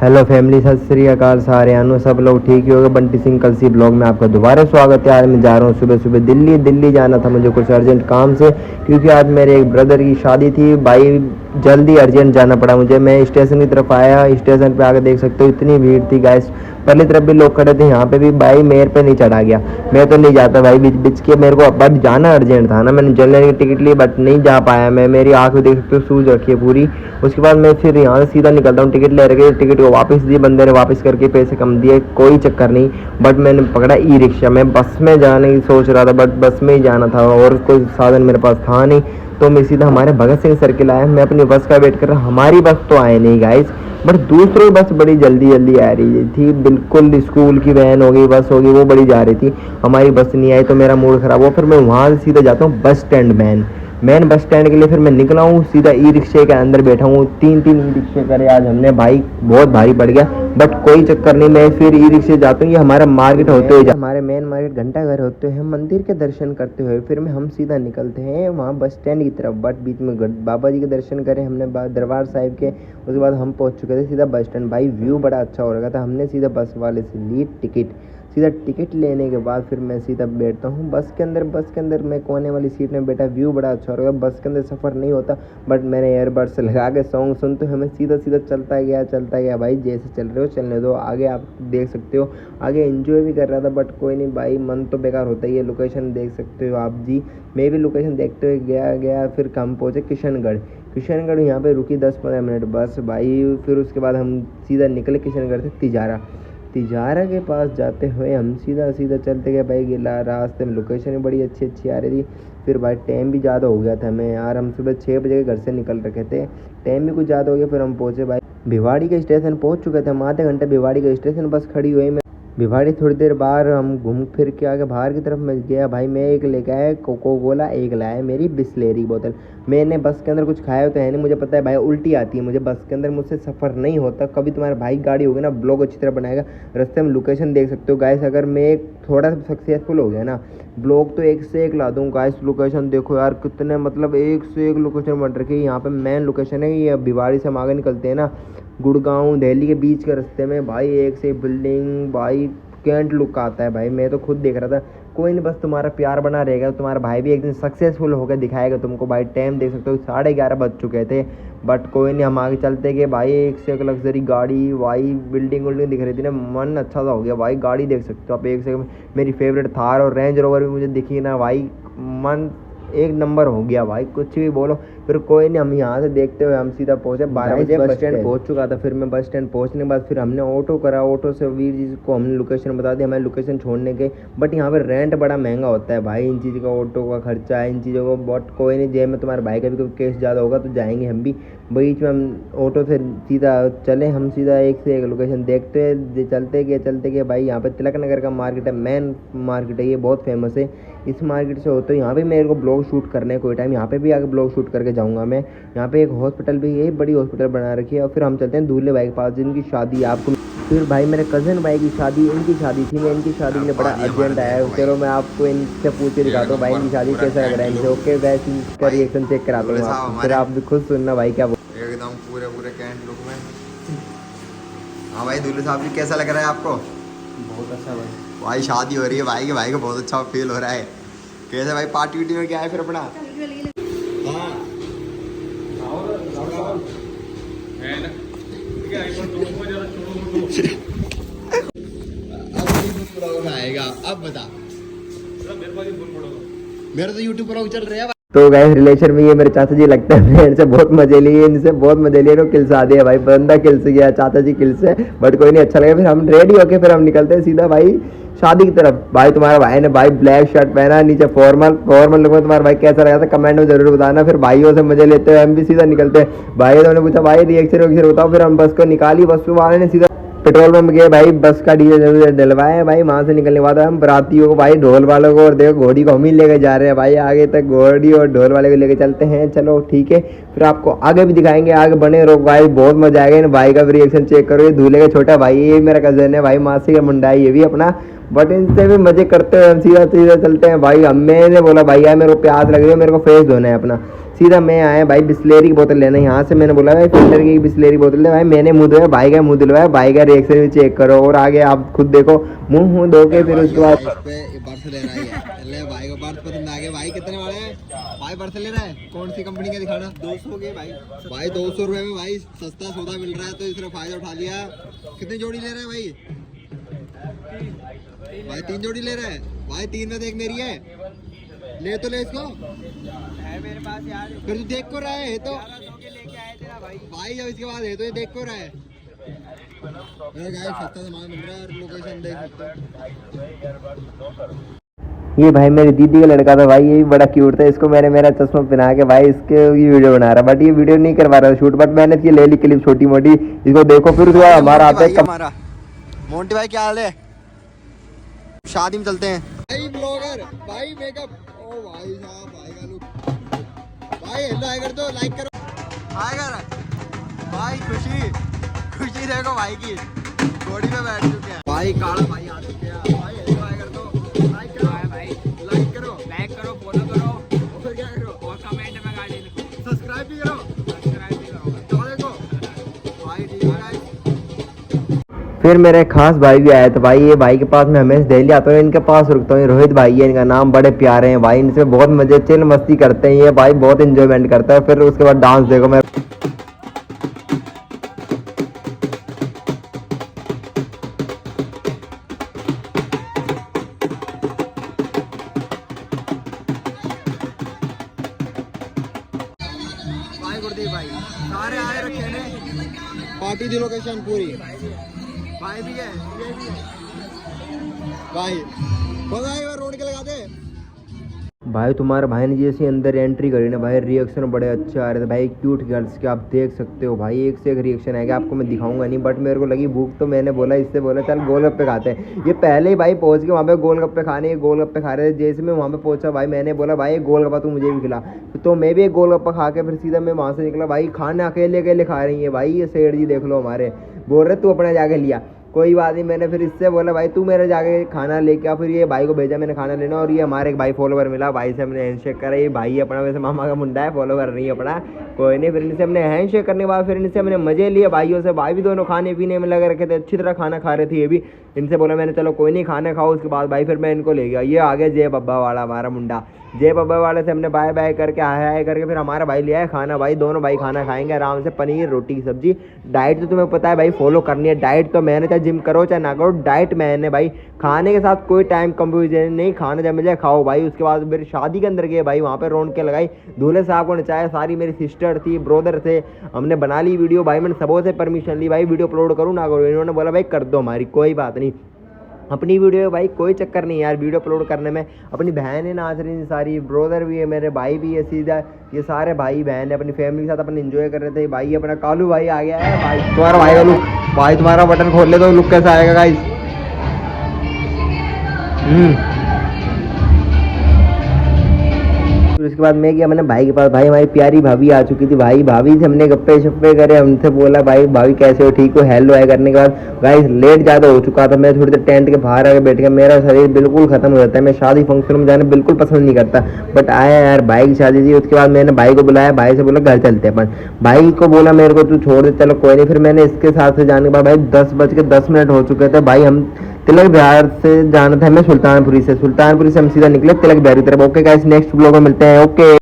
Hello family, सत श्री अकाल सारे आनो सब लोग ठीक ही होंगे। बंटी सिंह कलसी ब्लॉग में आपका दोबारा स्वागत है। आज मैं जा रहा हूँ सुबह सुबह दिल्ली जाना था मुझे कुछ अर्जेंट काम से, क्योंकि आज मेरे एक ब्रदर की शादी थी। भाई जल्दी अर्जेंट जाना पड़ा मुझे। मैं स्टेशन की तरफ आया, स्टेशन पे आके देख सकते हो इतनी भीड़ थी गैस। पहली तरफ भी लोग खड़े थे, यहाँ पे भी भाई मेरे पे नहीं चढ़ा गया। मैं तो नहीं जाता भाई, बीच बीच के मेरे को बट जाना अर्जेंट था ना। मैंने जनरल की टिकट ली बट नहीं जा पाया मैं। मेरी आँख में देख सकते हो सूज रखी है पूरी। उसके बाद मैं फिर यहाँ से सीधा निकलता हूँ, टिकट ले रखे, टिकट को वापस दी बंदे ने, वापस करके पैसे कम दिए, कोई चक्कर नहीं। बट मैंने पकड़ा ई रिक्शा। मैं बस में जाने की सोच रहा था बट बस में ही जाना था और कोई साधन मेरे पास था नहीं। तो मैं सीधा हमारे भगत सिंह सर्किल आया। मैं अपनी बस का वेट कर रहा। हमारी बस तो आए नहीं गाइस, बट दूसरी बस बड़ी जल्दी आ रही थी। बिल्कुल स्कूल की वैन होगी, बस होगी, वो बड़ी जा रही थी। हमारी बस नहीं आई तो मेरा मूड खराब हुआ। फिर मैं वहाँ से सीधा जाता हूँ bus stand main bus stand के लिए। फिर मैं निकला हूँ, सीधा ई रिक्शे के अंदर बैठा हूँ। तीन ई रिक्शे करे आज हमने भाई, बहुत भारी पड़ गया बट कोई चक्कर नहीं। मैं फिर ई रिक्शे जाता हूँ। ये हमारा मार्केट होते हुए, हमारे मेन मार्केट घंटा घर होते हुए, हम मंदिर के दर्शन करते हुए फिर हम सीधा निकलते हैं वहाँ बस स्टैंड की तरफ। बट बीच में बाबा जी के दर्शन करे हमने, दरबार साहिब के। उसके बाद हम पहुँच चुके थे सीधा बस स्टैंड। भाई व्यू बड़ा अच्छा हो रहा था। हमने सीधा बस वाले से ली टिकट। सीधा टिकट लेने के बाद फिर मैं सीधा बैठता हूँ बस के अंदर मैं कोने वाली सीट में बैठा। व्यू बड़ा अच्छा हो रहा है। बस के अंदर सफ़र नहीं होता बट मैंने एयरबड्स लगा के सॉन्ग सुनते हुए मैं सीधा चलता गया भाई। जैसे चल रहे हो चलने दो, आगे आप देख सकते हो। आगे एंजॉय भी कर रहा था बट कोई नहीं भाई, मन तो बेकार होता ही है। लोकेशन देख सकते हो आप जी। मैं भी लोकेशन देखते हुए गया। फिर हम पहुँचे किशनगढ़। यहाँ पे रुकी 10-15 मिनट बस भाई। फिर उसके बाद हम सीधा निकले किशनगढ़ से तिजारा के पास जाते हुए हम सीधा चलते गए भाई। गिला रास्ते में लोकेशन भी बड़ी अच्छी आ रही थी। फिर भाई टाइम भी ज़्यादा हो गया था। मैं यार हम सुबह 6 बजे के घर से निकल रखे थे, टाइम भी कुछ ज़्यादा हो गया। फिर हम पहुँचे भाई भिवाड़ी के स्टेशन पहुँच चुके थे हम। आधे घंटे भिवाड़ी के स्टेशन बस खड़ी हुई। मैं भिवाड़ी थोड़ी देर बाहर हम घूम फिर के आगे बाहर की तरफ मैं गया भाई। मैं एक लेके आया कोको कोला, एक लाया मेरी बिस्लेरी बोतल। मैंने बस के अंदर कुछ खाया तो है नहीं, मुझे पता है भाई उल्टी आती है मुझे बस के अंदर, मुझसे सफ़र नहीं होता। कभी तुम्हारे भाई गाड़ी होगी ना, ब्लॉग अच्छी तरह बनाएगा। रास्ते में लोकेशन देख सकते हो गाइस। अगर मैं थोड़ा सा सक्सेसफुल हो गया ना, ब्लॉग तो एक से एक ला दूँ गाइस। लोकेशन देखो यार कितने, मतलब एक से एक लोकेशन बन रखी है। यहाँ पे मेन लोकेशन है ये भिवाड़ी से हम आगे निकलते हैं ना, गुड़गांव दिल्ली के बीच के रास्ते में भाई एक से बिल्डिंग भाई, कैंट लुक आता है भाई। मैं तो खुद देख रहा था। कोई नहीं, बस तुम्हारा प्यार बना रहेगा। तुम्हारा भाई भी एक दिन सक्सेसफुल होकर दिखाएगा तुमको भाई। टाइम देख सकते हो 11:30 बज चुके थे बट कोई नहीं, हम आगे चलते गए भाई। एक से एक लग्जरी गाड़ी भाई, बिल्डिंग दिख रही थी ना, मन अच्छा सा हो गया भाई। गाड़ी देख सकते हो आप एक से मेरी फेवरेट थार और रेंज रोवर भी मुझे दिखी ना भाई, मन एक नंबर हो गया भाई, कुछ भी बोलो। फिर कोई नहीं, हम यहाँ से देखते हुए हम सीधा पहुँचे 12 बजे बस स्टैंड पहुँच चुका था। फिर मैं बस स्टैंड पहुँचने के बाद फिर हमने ऑटो करा। ऑटो से वीर जी को हमने लोकेशन बता दी, हमारी लोकेशन छोड़ने के। बट यहाँ पर रेंट बड़ा महंगा होता है भाई, इन चीज़ का ऑटो का खर्चा है, इन चीज़ों को। बट कोई नहीं, जेब में तुम्हारे भाई का भी कोई केस ज़्यादा होगा तो जाएंगे हम भी। बीच में हम ऑटो से सीधा चले, हम सीधा एक से एक लोकेशन देखते हुए चलते गए भाई। यहाँ पे तिलक नगर का मार्केट है, मेन मार्केट है ये, बहुत फेमस है। इस मार्केट से होते यहाँ पे मेरे को ब्लॉग शूट करने कोई टाइम, यहाँ पे भी आके ब्लॉग शूट करके जाऊँगा मैं। यहाँ पे एक हॉस्पिटल भी है, बड़ी हॉस्पिटल बना रखी है। और फिर हम चलते हैं दूल्हे भाई के पास जिनकी शादी है आपको। फिर भाई मेरे कज़न भाई की शादी, इनकी शादी थी। मैं इनकी शादी के लिए बड़ा अर्जेंट आया है। चलो मैं आपको इनसे पूछ के दिखाता हूँ भाई इनकी शादी कैसा लग रहा है इनसे। ओके वैसे इनका रिएक्शन चेक कराता हूँ आपको, फिर आप भी खुद सुनना भाई क्या एकदम पूरे कैंट लुक में। हाँ भाई दूल्हे साहब जी कैसा लग रहा है आपको? बहुत अच्छा भाई शादी हो रही है भाई के, भाई को बहुत अच्छा फील हो रहा है। कैसे भाई पार्टी वार्टी में क्या है फिर अपना? आएगा अब बता, मेरा तो यूट्यूब ब्लॉग चल रहा है। तो गाइस रिलेशन में ये मेरे चाचा जी लगते हैं। मैं इनसे बहुत मजे लिए, इनसे बहुत मजे लिए। किलसा दिया भाई, बंदा किल्स गया, चाचा जी किल्स है बट कोई नहीं, अच्छा लगा। फिर हम रेडी होके फिर हम निकलते हैं सीधा भाई शादी की तरफ। भाई तुम्हारे भाई ने भाई ब्लैक शर्ट पहना, नीचे फॉर्मल लुक में। तुम्हारा भाई कैसा लगा था कमेंट में जरूर बताना। फिर भाइयों से मजे लेते हुए हम भी सीधा निकलते हैं। भाई तो पूछा भाई रिएक्शन बताओ। फिर हम बस को निकाली, बस वाले ने सीधा पेट्रोल पंप गए भाई, बस का डीजल डलवाए भाई। वहाँ से निकलने के बाद हम बरातियों को भाई, ढोल वालों को और देखो घोड़ी को हम ही लेके जा रहे हैं भाई। आगे तक घोड़ी और ढोल वाले को लेके चलते हैं। चलो ठीक है, फिर आपको आगे भी दिखाएंगे, आगे बने रहो भाई, बहुत मजा आएगा। इन भाई का भी रिएक्शन चेक करो। ये दूल्हे का छोटा भाई, ये मेरा कजन है भाई, मासी का मुंडा है ये भी अपना। बट इनसे भी मजे करते हुए हम सीधा चलते हैं भाई। मैंने बोला भाई यार मेरे को प्यास लग रही है, मेरे को फेस धोना है अपना। सीधा मैं आया भाई बिस्लेरी की बोतल लेना। यहाँ से मैंने बोला भाई फिल्टर की बिस्लेरी बोतल दे भाई। मैंने मुँह धोया, भाई का मुँह धुलवाया, भाई का रिएक्शन भी चेक करो और आगे आप खुद देखो। मुँह धो के फिर उसके बाद बर्थ ले रहा है। ले भाई को बर्थ पसंद आ गया। भाई कितने वाले हैं भाई? बर्थ ले रहा है कौन सी कंपनी का दिखाना? 200 के भाई। भाई 200 रुपए में भाई सस्ता सौदा मिल रहा है तो इसने फायदा उठा लिया। कितनी जोड़ी ले रहा है भाई? भाई 3 जोड़ी ले रहा है भाई। 3 में से एक मेरी है। ले तो ले इसको है मेरे पास यार। फिर तू देख को रहा है तो लेके आए थे ना भाई। जब इसके बाद है तो ये देख को रहा है। सस्ता सामान मिल रहा है और लोकेशन देख सकते हो। ये भाई मेरी दीदी का लड़का था भाई, ये भी बड़ा क्यूट था। इसको मैंने मेरा चश्मा पहना के भाई इसके ये वीडियो बना रहा, बट ये वीडियो नहीं करवा रहा शूट, बट मैंने इसकी ले ली क्लिप छोटी मोटी। इसको देखो फिर उसके बाद हमारा आता है हमारा मोंटी भाई। क्या हाल है? शादी में चलते हैं भाई। ब्लॉगर भाई मेकअप। ओ भाई साहब भाई का लुक भाई। हेलो हाय कर दो, लाइक करो, हाय कर भाई। खुशी देखो भाई की। घोड़ी पे बैठ चुके हैं भाई। काला भाई आ चुके हैं भाई। हेलो हाय कर दो, लाइक करो भाई, लाइक करो, फॉलो करो और क्या करो और कमेंट में गाड़ी लिखो, सब्सक्राइब भी करो तो देखो भाई। ठीक है गाइस। फिर मेरे खास भाई भी आए थे भाई। ये भाई के पास मैं हमेशा दिल्ली आता हूँ, इनके पास रुकता हूँ। रोहित भाई है इनका नाम, बड़े प्यारे हैं भाई। इनसे बहुत मजे चिल मस्ती करते हैं ये भाई, बहुत इंजॉयमेंट करता है। फिर उसके बाद डांस देखो मैं भाई गुरदीप भाई सारे आए रखे ने। पार्टी दी लोकेशन पूरी। भाई भी है, ये भी है भाई। भाई रोड के लगा दे भाई। तुम्हारे भाई ने जैसे अंदर एंट्री करी ना भाई, रिएक्शन बड़े अच्छे आ रहे थे भाई। क्यूट गर्ल्स के आप देख सकते हो भाई, एक से एक रिएक्शन आएगा। आपको मैं दिखाऊंगा नहीं, बट मेरे को लगी भूख तो मैंने बोला इससे बोला चल गोलगप्पे खाते हैं। ये पहले ही भाई पहुंच के वहाँ पे गोलगप्पे खाने, गोलगप्पे खा रहे थे। जैसे मैं वहाँ पे पहुंचा भाई, मैंने बोला भाई एक गोलगप्पा तू मुझे भी खिला, तो मैं भी एक गोलगप्पा खा के फिर सीधा मैं वहाँ से निकला भाई। खाना अकेले अकेले खा रही है भाई। ये सेठ जी देख लो हमारे, बोल रहे तू अपने जाके लिया। कोई बात नहीं, मैंने फिर इससे बोला भाई तू मेरे जाके खाना लेके आ। फिर ये भाई को भेजा मैंने खाना लेना, और ये हमारे एक भाई फॉलोवर मिला, भाई से हमने हैंडशेक करा। ये भाई अपना वैसे मामा का मुंडा है, फॉलोवर नहीं अपना, कोई नहीं। फिर इनसे हमने हैंडशेक करने के बाद फिर इनसे हमने मजे लिए भाइयों से। भाई भी दोनों खाने पीने में लगे रखे थे, अच्छी तरह खाना खा रहे थे ये भी। इनसे बोला मैंने चलो कोई नहीं खाना खाओ। उसके बाद भाई फिर मैं इनको ले गया। ये आ गया जय बब्बा वाला हमारा मुंडा। जय बब्बा वाले से हमने बाय बाय करके हाय हाय करके फिर हमारा भाई लिया है खाना भाई। दोनों भाई खाना खाएंगे आराम से, पनीर रोटी की सब्जी। डाइट तो तुम्हें पता है भाई फॉलो करनी है। डाइट तो मैंने, चाहे जिम करो चाहे ना करो, डाइट मैंने भाई। खाने के साथ कोई टाइम कंपेरिजन नहीं, खाना जब मिले खाओ भाई। उसके बाद मेरी शादी के अंदर गए भाई, वहाँ पे रौनक के लगाई, दूल्हे साहब को नचाया। सारी मेरी सिस्टर थी, ब्रदर थे, हमने बना ली वीडियो भाई। मैंने सबों से परमिशन ली भाई वीडियो अपलोड करूँ ना करूँ। इन्होंने बोला भाई कर दो हमारी, कोई बात नहीं। अपनी वीडियो भाई कोई चक्कर नहीं यार वीडियो अपलोड करने में। अपनी बहनें नाच रही थी सारी, ब्रदर भी है, मेरे भाई भी है, सीधा ये सारे भाई बहन है अपनी फैमिली के साथ अपन एंजॉय कर रहे थे भाई। अपना कालू भाई आ गया है भाई। तुम्हारा भाई का लुक भाई, तुम्हारा बटन खोल ले तो लुक कैसा आएगा गाइस। फिर उसके बाद मैं गया मैंने भाई के पास। भाई हमारी प्यारी भाभी आ चुकी थी भाई। भाभी से हमने गप्पे शप्पे करे, हमसे बोला भाई भाभी कैसे हो, ठीक हो, हेलो है करने के बाद गाइस लेट ज़्यादा हो चुका था। मैं थोड़ी देर टेंट के बाहर आके बैठ गया, मेरा शरीर बिल्कुल खत्म हो जाता है। मैं शादी फंक्शन में जाना बिल्कुल पसंद नहीं करता, बट आया यार भाई की शादी थी। उसके बाद मैंने भाई को बुलाया, भाई से बोला घर चलते अपन। भाई को बोला मेरे को तू छोड़ दे, चलो कोई नहीं। फिर मैंने इसके साथ से जाने के बाद भाई 10:10 हो चुके थे भाई। हम तिलक बिहार से जाना था हमें सुल्तानपुरी से हम सीधा निकले तिलक बिहार की तरफ। ओके गाइस नेक्स्ट ब्लॉग में मिलते हैं। ओके।